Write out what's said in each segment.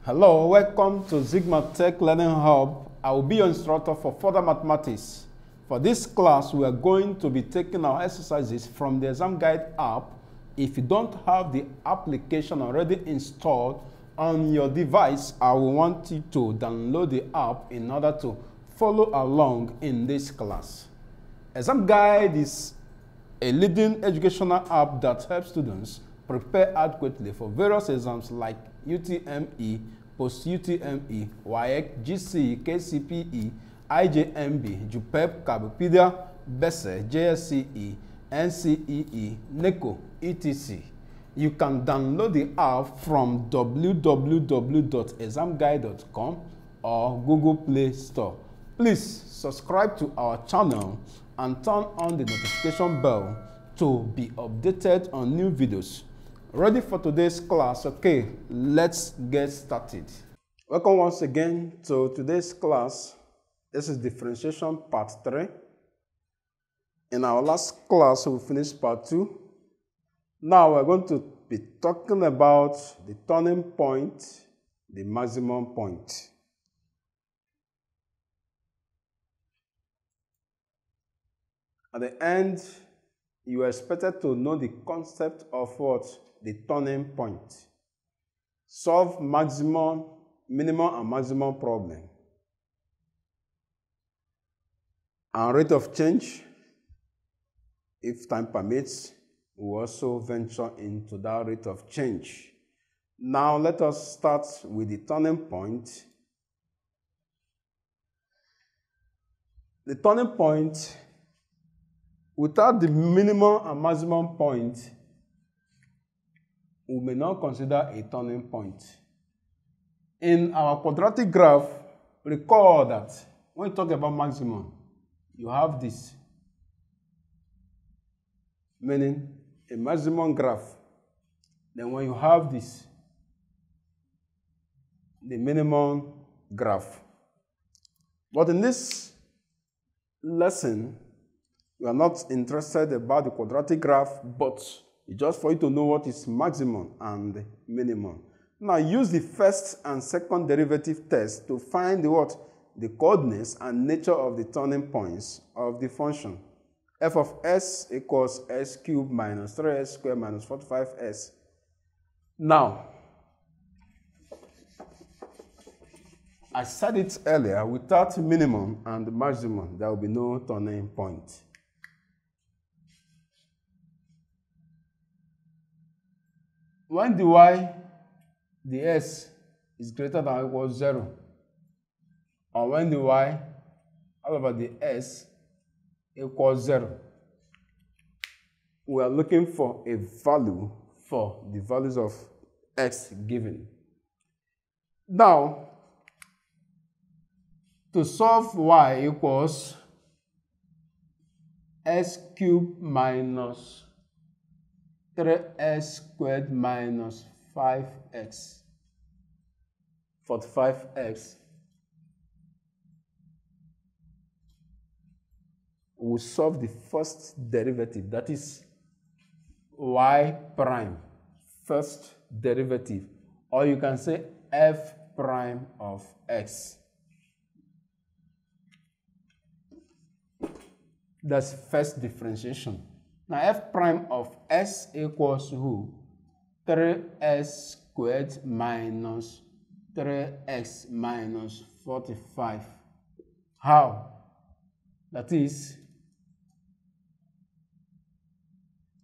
Hello, welcome to Zigmatech Learning Hub. I will be your instructor for further mathematics. For this class, we are going to be taking our exercises from the ExamGuide app. If you don't have the application already installed on your device, I will want you to download the app in order to follow along in this class. ExamGuide is a leading educational app that helps students prepare adequately for various exams like UTME, post-UTME, WEAC, GCE, KCPE, IJMB, JUPEB, KCPE, BESE, JSCE, NCEE, NECO, etc. You can download the app from www.examguide.com or Google Play Store. Please subscribe to our channel and turn on the notification bell to be updated on new videos. Ready for today's class? Okay, let's get started. Welcome once again to today's class. This is differentiation part 3. In our last class, we finished part 2. Now we're going to be talking about the turning point, the maximum point. At the end, you are expected to know the concept of what? The turning point. Solve maximum, minimum, and maximum problem. And rate of change, if time permits, we will also venture into that rate of change. Now let us start with the turning point. The turning point, without the minimum and maximum point, we may not consider a turning point. In our quadratic graph, recall that when you talk about maximum, you have this, meaning a maximum graph. Then when you have this, the minimum graph. But in this lesson, we are not interested about the quadratic graph, but it's just for you to know what is maximum and minimum. Now use the first and second derivative test to find the coordinates and nature of the turning points of the function. F of s equals s cubed minus 3s squared minus 45s. Now, I said it earlier, without minimum and maximum, there will be no turning point. When the y, the s, is greater than or equals 0, or when the y all over the s equals 0, we are looking for a value for the values of x given. Now, to solve y equals s cubed minus 3s squared minus 5x, 45x, we solve the first derivative, that is y prime, first derivative, or you can say f prime of x. That's first differentiation. Now f prime of s equals who? 3s squared minus 3x minus 45. How? That is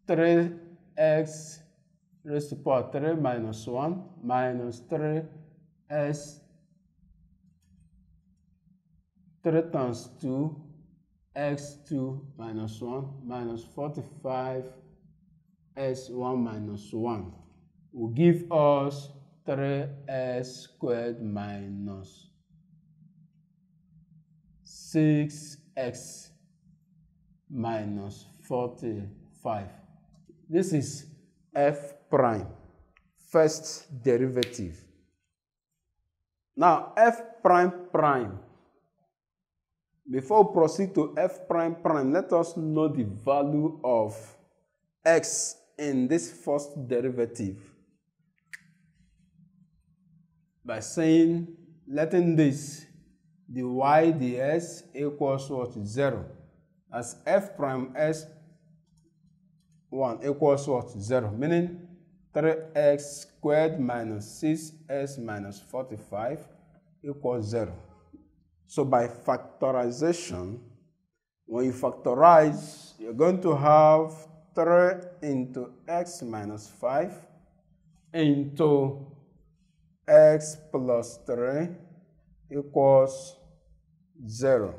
3x raised to power 3 minus 1 minus 3s 3 times 2 x2 minus 1 minus 45 s1 minus 1 will give us 3s squared minus 6x minus 45. This is f prime, first derivative. Now f prime prime. Before we proceed to f prime prime, let us know the value of x in this first derivative. by saying, letting this, the y ds equals what? 0. As f prime s1 equals what? 0, meaning 3x squared minus 6s minus 45 equals 0. So by factorization, when you factorize, you're going to have 3 into x minus 5 into x plus 3 equals 0.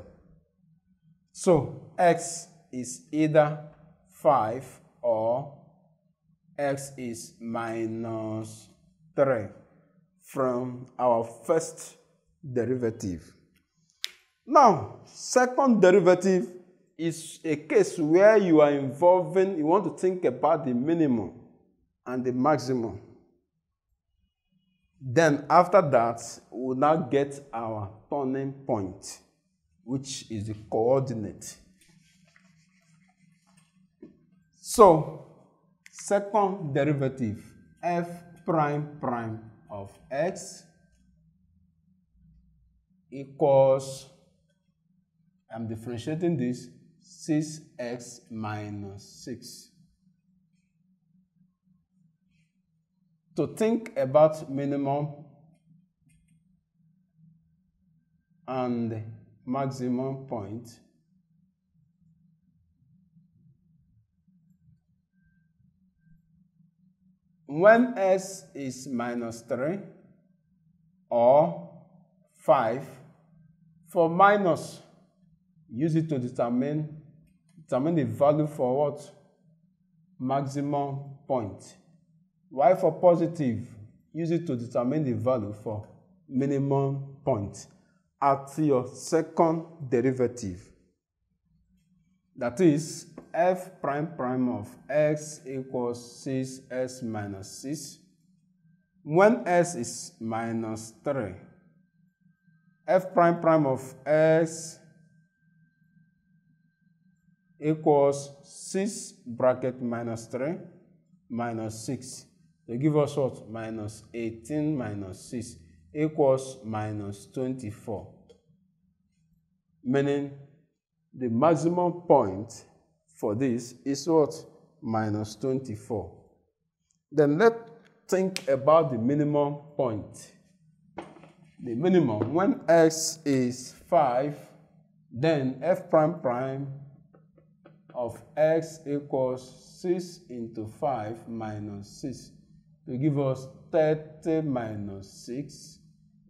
So x is either 5 or x is minus 3 from our first derivative. Now, second derivative is a case where you want to think about the minimum and the maximum. Then after that, we'll now get our turning point, which is the coordinate. So, second derivative, f prime prime of x equals, I'm differentiating this, 6x minus 6. To think about minimum and maximum point, when s is minus 3 or 5, for minus, use it to determine the value for what? Maximum point. Y for positive, use it to determine the value for minimum point at your second derivative. That is, f prime prime of x equals 6s minus 6. When s is minus 3, f prime prime of x equals 6 bracket minus 3 minus 6. They give us what? Minus 18 minus 6 equals minus 24. Meaning the maximum point for this is what? Minus 24. Then let's think about the minimum point. The minimum, when x is 5, then f prime prime of x equals 6 into 5 minus 6. To give us 30 minus 6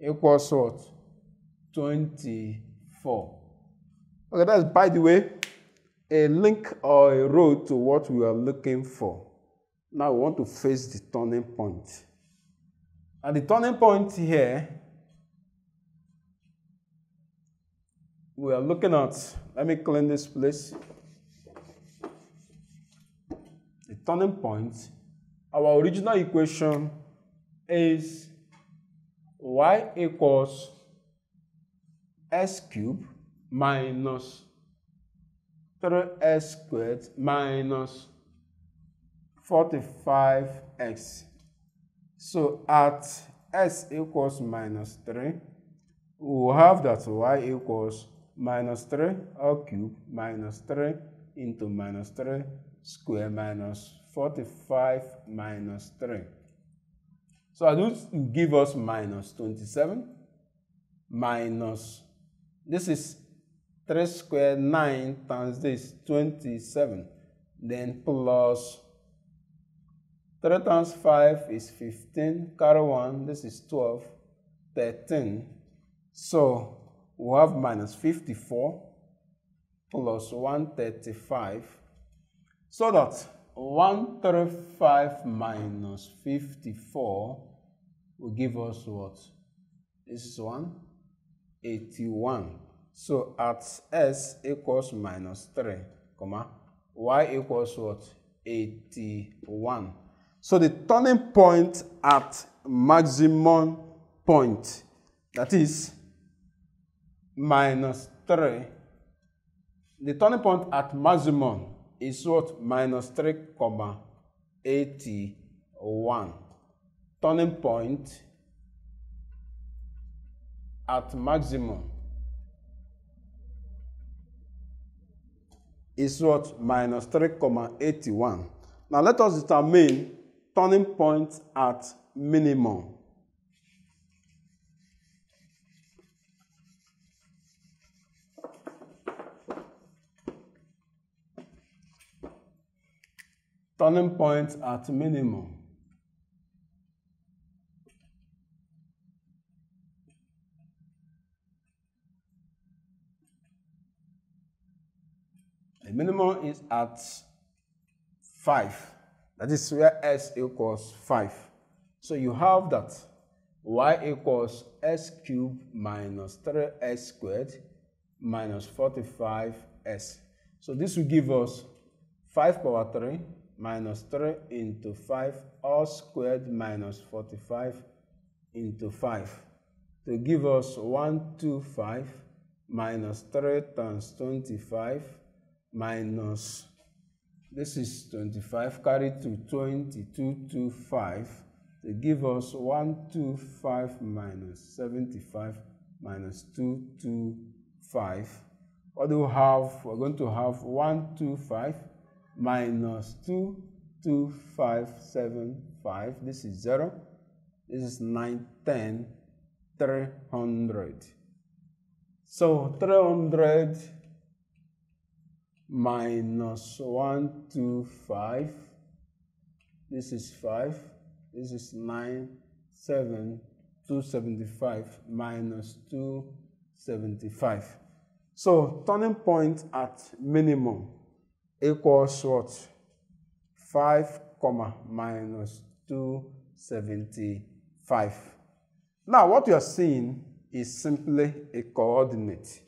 equals what? 24. Okay, that's, by the way, a link or a road to what we are looking for. Now we want to face the turning point. And the turning point here, we are looking at, let me clean this place. The turning point, our original equation is y equals s cubed minus 3s squared minus 45x. So at s equals minus 3, we will have that y equals minus 3 all cubed minus 3 into minus 3 square minus 45 minus 3. So this will give us minus 27 minus, this is 3 squared 9 times this 27, then plus 3 times 5 is 15, carry 1, this is 12, 13. So we have minus 54 plus 135. So that 135 minus 54 will give us what? This is 181. So at s equals minus 3, comma, y equals what? 81. So the turning point at maximum point, that is minus 3. The turning point at maximum is what? Minus 3, 81. Turning point at maximum is what? Minus 3,81. Now let us determine turning point at minimum. Turning point at minimum. The minimum is at 5. That is where s equals 5. So you have that y equals s cubed minus 3s squared minus 45s. So this will give us 5 power 3 minus 3 into 5 all squared minus 45 into 5 to give us 125 minus 3 times 25 minus, this is 25 carried to 2225 to give us 125 minus 75 minus 225. What do we have? We're going to have 125 minus 22575. This is 0. This is 9, 10, 300. So 300 minus 125. This is 5. This is 9, 7, 275 minus 275. So turning point at minimum equals what? 5, minus 275. Now what you are seeing is simply a coordinate,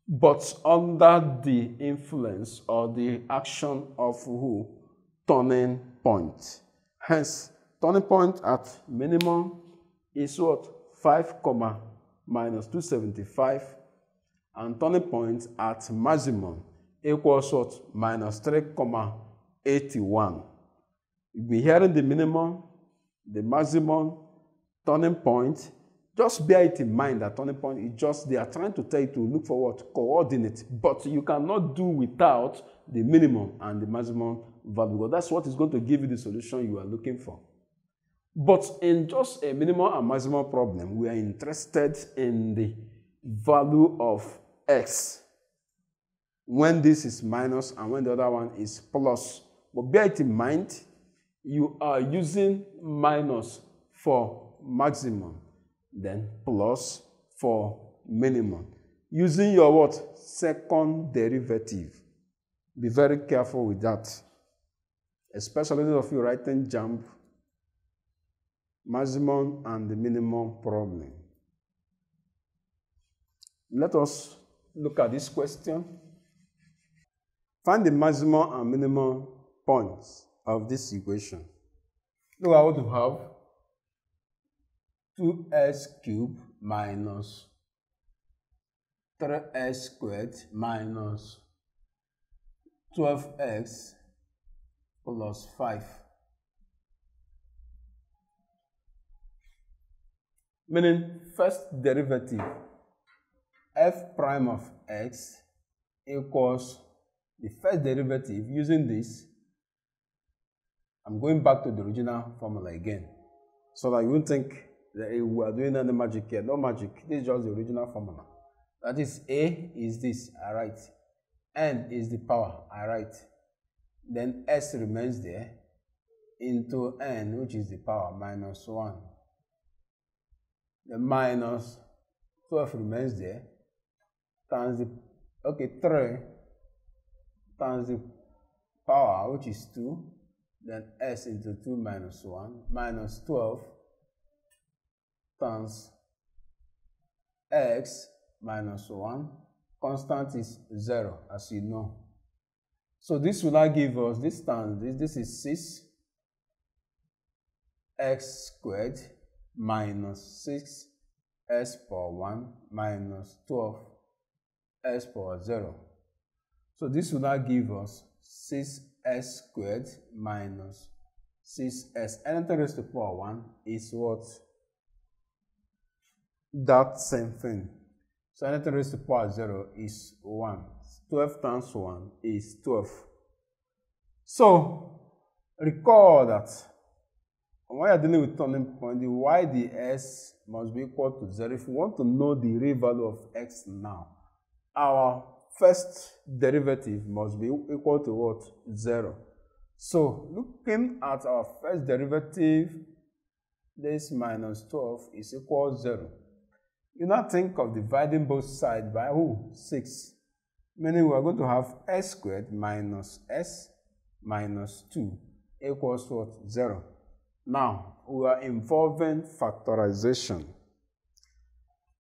but under the influence or the action of who? Turning point. Hence, turning point at minimum is what? 5, minus 275, and turning point at maximum equals what? Minus 3,81. You'll be hearing the minimum, the maximum, turning point. Just bear it in mind that turning point is just, they are trying to tell you to look for what? Coordinate. But you cannot do without the minimum and the maximum value, because that's what is going to give you the solution you are looking for. But in just a minimum and maximum problem, we are interested in the value of x when this is minus and when the other one is plus. But bear it in mind, you are using minus for maximum, then plus for minimum. Using your what? Second derivative. Be very careful with that. Especially those of you writing JAMB, maximum and the minimum problem. Let us look at this question. Find the maximum and minimum points of this equation. Look at what we have. 2s cubed minus 3s squared minus 12x plus 5. Meaning first derivative f prime of x equals the first derivative using this. I'm going back to the original formula again so that you won't think that we are doing any magic here. No magic. This is just the original formula. That is, a is this, I write. N is the power, I write. Then s remains there into n, which is the power, minus 1. The minus 12 remains there, times the, 3 times the power, which is 2, then s into 2 minus 1, minus 12 times x minus 1. Constant is 0, as you know. So this will now give us, this times this is 6x squared minus 6s power 1 minus 12s power 0. So this will now give us 6s squared minus 6s. Anything raised to power 1 is what? that same thing. So anything raised to the power 0 is 1. 12 times 1 is 12. So recall that when you're dealing with turning point, the y, the s must be equal to 0. If we want to know the real value of x now, our first derivative must be equal to what? 0. So looking at our first derivative, this minus 12 is equal to 0. You now think of dividing both sides by who? 6. Meaning we are going to have s squared minus s minus 2 equals what? 0. Now, we are involving factorization.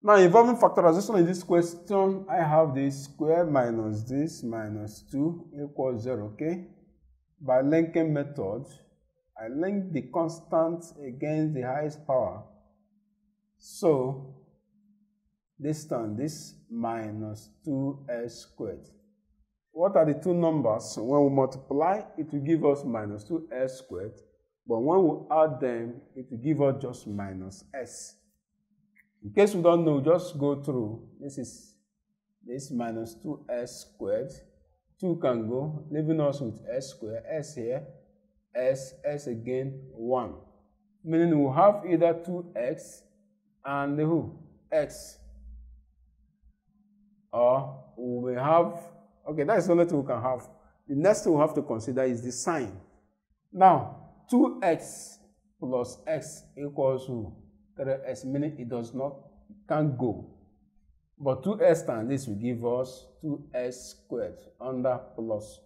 Now, involving factorization in this question, I have this square minus this minus 2 equals 0, okay? By linking method, I link the constant against the highest power. So, this time, this minus 2s squared. What are the two numbers? When we multiply, it will give us minus 2s squared. But when we add them, it will give us just minus s. In case we don't know, just go through. This is this minus 2s squared. 2 can go, leaving us with s squared. S here, s again, 1. Meaning we'll have either 2x and who? X. Or we will have, okay, that's the only thing we can have. The next thing we have to consider is the sign. Now, 2x plus x equals to 3s, meaning it does not, can't go. But 2s times this will give us 2s squared under plus.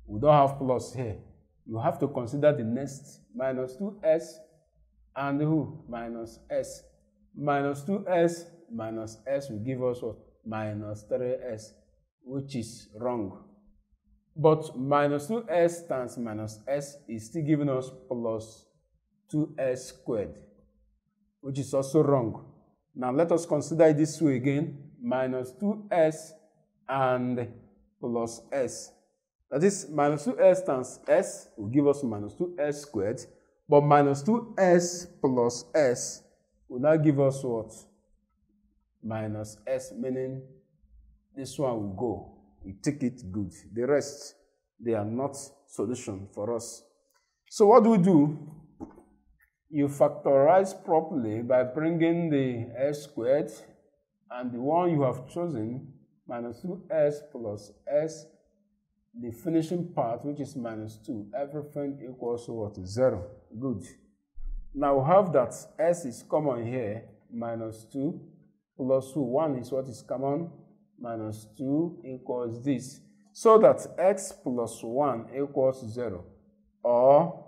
We don't have plus here. You have to consider the next minus 2s and who? Minus s. Minus 2s minus s will give us what? Minus 3s, which is wrong. But minus 2s times minus s is still giving us plus 2s squared, which is also wrong. Now let us consider it this way again. Minus 2s and plus s. That is, minus 2s times s will give us minus 2s squared. But minus 2s plus s will now give us what? Minus s, meaning this one will go. We take it good. The rest, they are not solution for us. So what do? You factorize properly by bringing the s squared and the one you have chosen, minus 2s plus s, the finishing part, which is minus 2, everything equals to what? 0. Good. Now we have that s is common here, minus 2 plus 2. 1 is what is common, minus 2 equals this. So that x plus 1 equals 0, or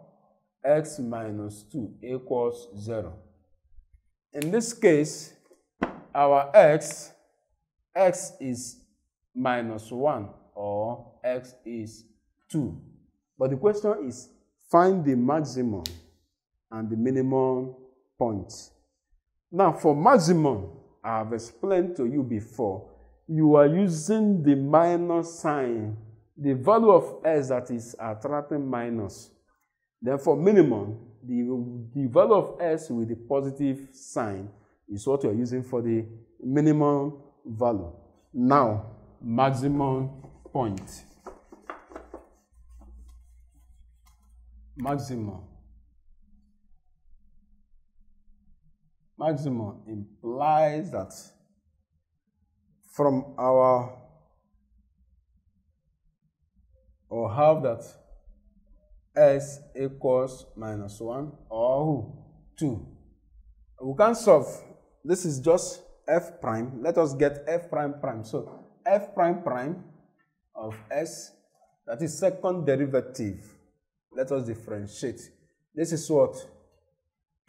x minus 2 equals 0. In this case, our x is minus 1 or x is 2. But the question is, find the maximum and the minimum points. Now, for maximum, I have explained to you before, you are using the minus sign, the value of s that is attracting minus. Then for minimum, the value of s with the positive sign is what you are using for the minimum value. Now, maximum point. Maximum implies that from our, or have that s equals minus 1 or 2. We can solve. This is just f prime. Let us get f prime prime. So f prime prime of s, that is second derivative. Let us differentiate. This is what?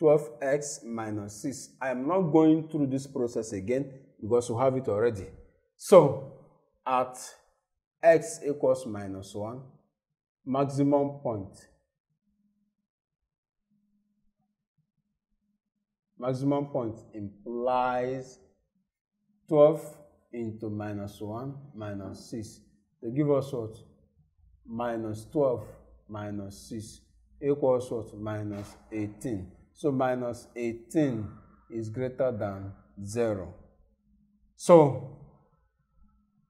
12x minus 6. I am not going through this process again because we have it already. So at x equals minus 1, maximum point. Maximum point implies 12 into minus 1 minus 6. They give us what? Minus 12 minus 6 equals what? Minus 18. So minus 18 is greater than 0. So,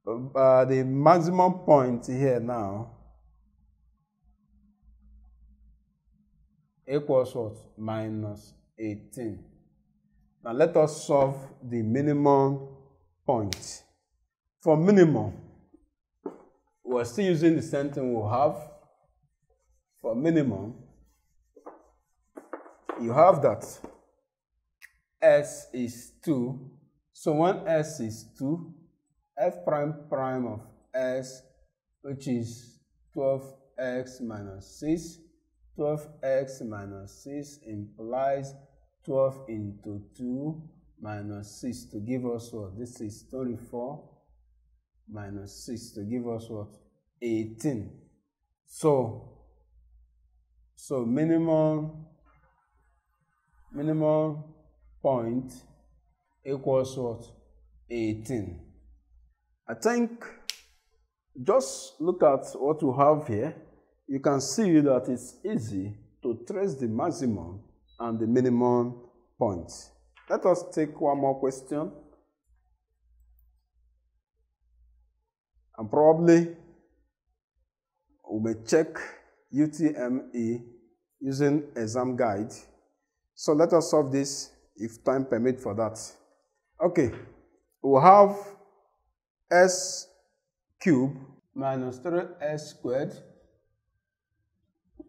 the maximum point here now equals what? Minus 18. Now let us solve the minimum point. For minimum, we're still using the same thing we have. For minimum, you have that S is 2. So when S is 2, F prime prime of S, which is 12x minus 6, 12x minus 6 implies 12 into 2 minus 6 to give us what? This is 24 minus 6 to give us what? 18. So minimum point equals what? 18. I think just look at what we have here. You can see that it's easy to trace the maximum and the minimum points. Let us take one more question. And probably we may check UTME using ExamGuide. So let us solve this if time permits for that. Okay, we have S cubed minus 3s squared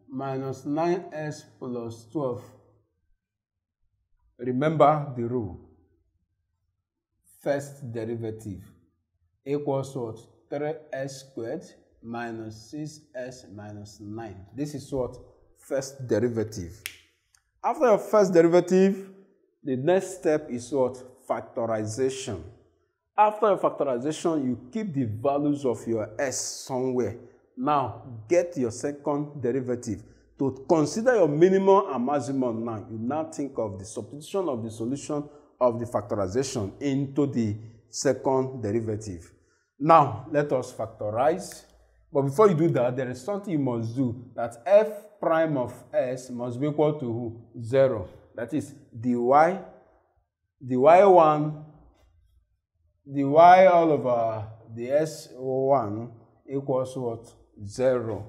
minus 9s plus 12. Remember the rule. First derivative equals what? 3s squared minus 6s minus 9. This is what? First derivative. After your first derivative, the next step is what? Factorization. After your factorization, you keep the values of your s somewhere. Now, get your second derivative. To consider your minimum and maximum now, you now think of the substitution of the solution of the factorization into the second derivative. Now, let us factorize. But before you do that, there is something you must do. That f prime of s must be equal to who? 0. That is dy y1, dy all over the s1 equals what? 0.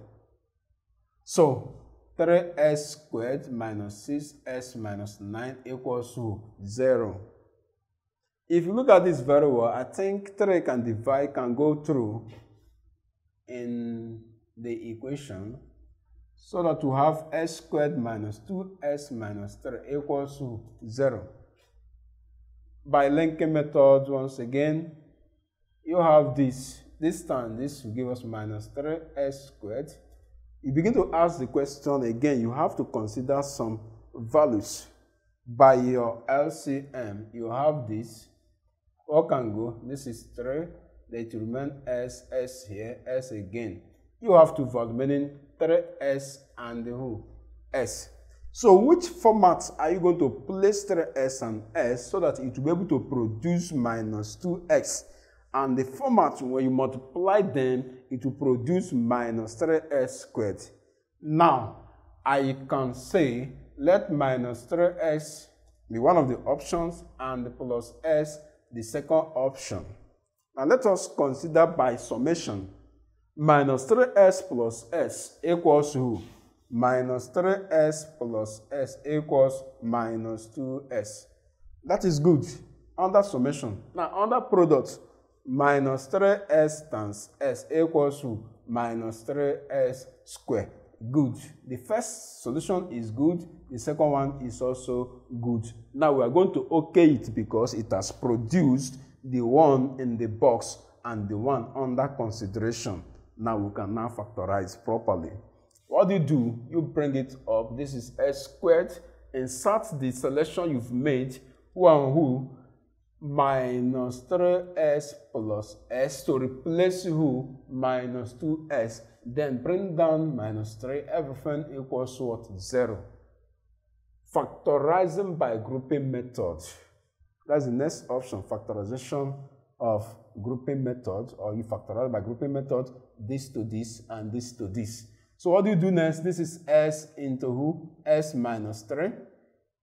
So, 3s squared minus 6s minus 9 equals to 0. If you look at this very well, I think 3 can go through in the equation so that we have s squared minus 2s minus 3 equals to 0. By linking methods, once again, you have this. This time, this will give us minus 3s squared. You begin to ask the question again, you have to consider some values. By your LCM, you have this. What can go? This is 3. Then to remain s here, s again. You have to value, meaning 3s and who? S. So which format are you going to place 3s and s so that it will be able to produce minus 2x? And the format, when you multiply them, it will produce minus 3s squared. Now, I can say, let minus 3s be one of the options and plus s the second option. Now, let us consider by summation. Minus 3s plus s equals who? Minus 3s plus s equals minus 2s. That is good. Under summation. Now, under product, minus 3s times s equals to minus 3s squared. Good. The first solution is good. The second one is also good. Now we are going to OK it because it has produced the one in the box and the one under consideration. Now we can now factorize properly. What do? You bring it up. This is s squared. Insert the selection you've made. Who and who? Minus 3s plus s to replace who? Minus 2s. Then bring down minus 3. Everything equals what? 0. Factorizing by grouping method. That's the next option. Factorization of grouping method, or you factorize by grouping method, this to this and this to this. So what do you do next? This is s into who? S minus 3.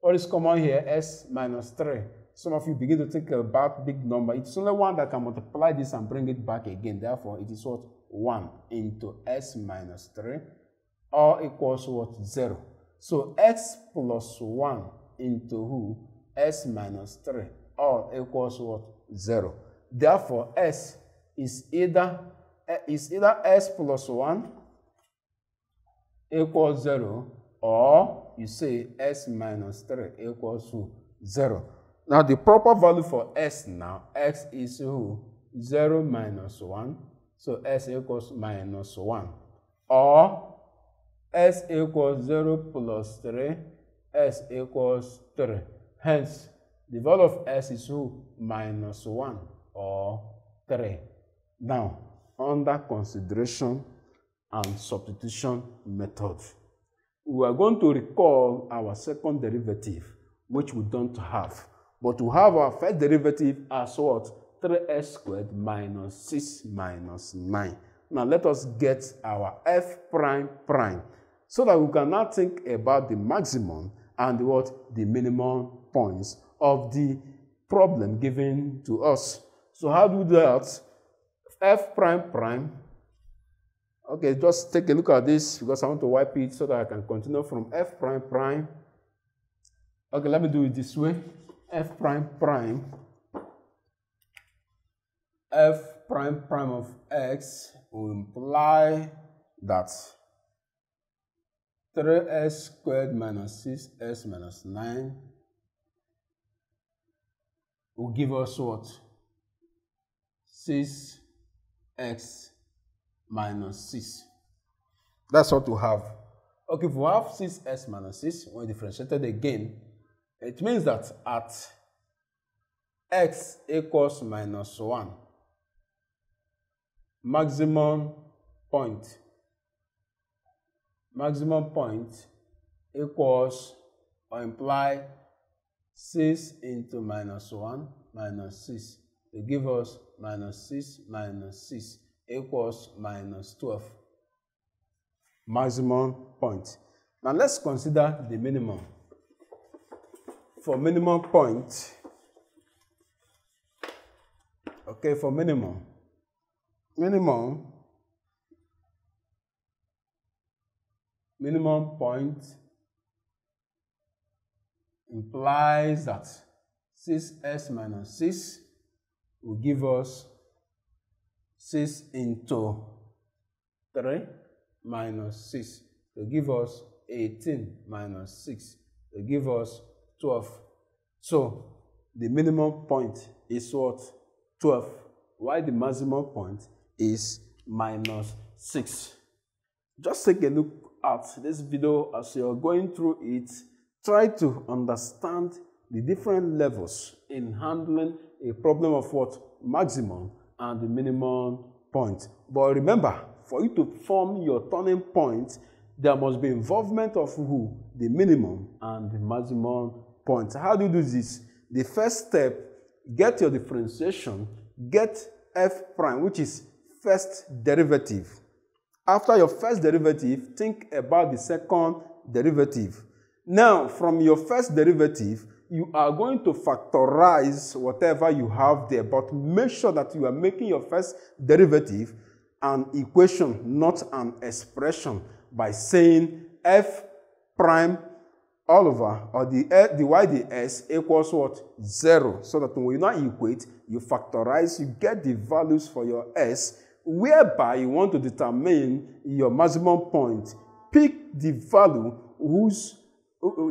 What is common here? S minus 3. Some of you begin to think about big number. It's only one that can multiply this and bring it back again. Therefore, it is what? 1 into S minus 3 or equals what? 0. So x plus 1 into who? S minus 3 or equals what? 0. Therefore, S is either S plus 1 equals 0 or you say S minus 3 equals to 0. Now the proper value for S now, X is who? 0 minus 1. So S equals minus 1. Or S equals 0 plus 3. S equals 3. Hence, the value of S is who? Minus 1 or 3. Now, under consideration and substitution method, we are going to recall our second derivative, which we don't have. But we have our first derivative as what? 3s squared minus 6 minus 9. Now let us get our f prime prime so that we can now think about the maximum and what? The minimum points of the problem given to us. So how do that? F prime prime. Okay, just take a look at this because I want to wipe it so that I can continue from f prime prime. Okay, let me do it this way. F prime prime. F prime prime of x will imply that 3s squared minus 6s minus 9 will give us what? 6x minus 6. That's what we have. Okay, if we have 6s minus 6, when differentiated again, it means that at x equals minus 1, maximum point equals or imply 6 into minus 1 minus 6 to give us minus 6 minus 6 equals minus 12. Maximum point. Now let's consider the minimum. For minimum point, okay, for minimum point implies that 6s minus 6 will give us 6 into 3 minus 6 to give us 18 minus 6 to give us 12. So the minimum point is what? 12. While the maximum point is minus 6. Just take a look at this video as you're going through it. Try to understand the different levels in handling a problem of what? Maximum and the minimum point. But remember, for you to form your turning point, there must be involvement of who? The minimum and the maximum point. How do you do this? The first step, get your differentiation, get f prime, which is first derivative. After your first derivative, think about the second derivative. Now, from your first derivative, you are going to factorize whatever you have there, but make sure that you are making your first derivative an equation, not an expression, by saying f prime all over, or the y ds equals what? 0. So that when you now equate, you factorize, you get the values for your s, whereby you want to determine your maximum point. Pick the value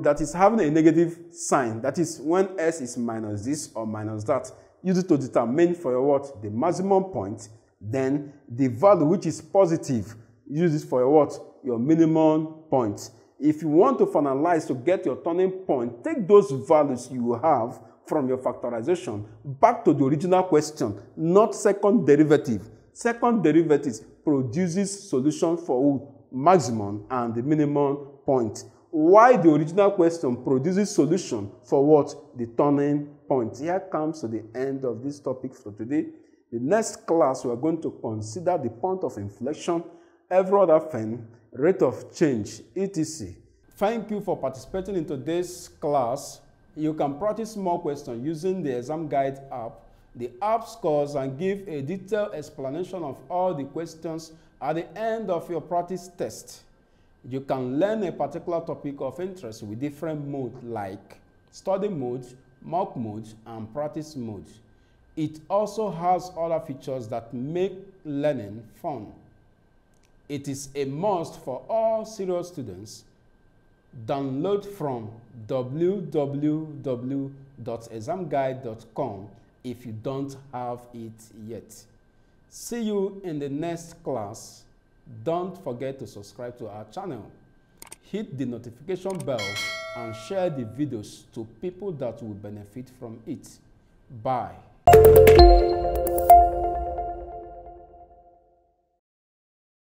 that is having a negative sign, that is when s is minus this or minus that. Use it to determine for your what? The maximum point. Then the value which is positive, use it for your what? Your minimum point. If you want to finalize to get your turning point, take those values you have from your factorization back to the original question, not second derivative. Second derivative produces solution for maximum and the minimum point. Why the original question produces solution for what? The turning point. Here comes to the end of this topic for today. The next class, we are going to consider the point of inflection, every other thing, rate of change, etc. Thank you for participating in today's class. You can practice more questions using the ExamGuide app. The app scores and give a detailed explanation of all the questions at the end of your practice test. You can learn a particular topic of interest with different modes like study mode, mock mode, and practice mode. It also has other features that make learning fun. It is a must for all serious students. Download from www.examguide.com if you don't have it yet. See you in the next class. Don't forget to subscribe to our channel. Hit the notification bell and share the videos to people that will benefit from it. Bye.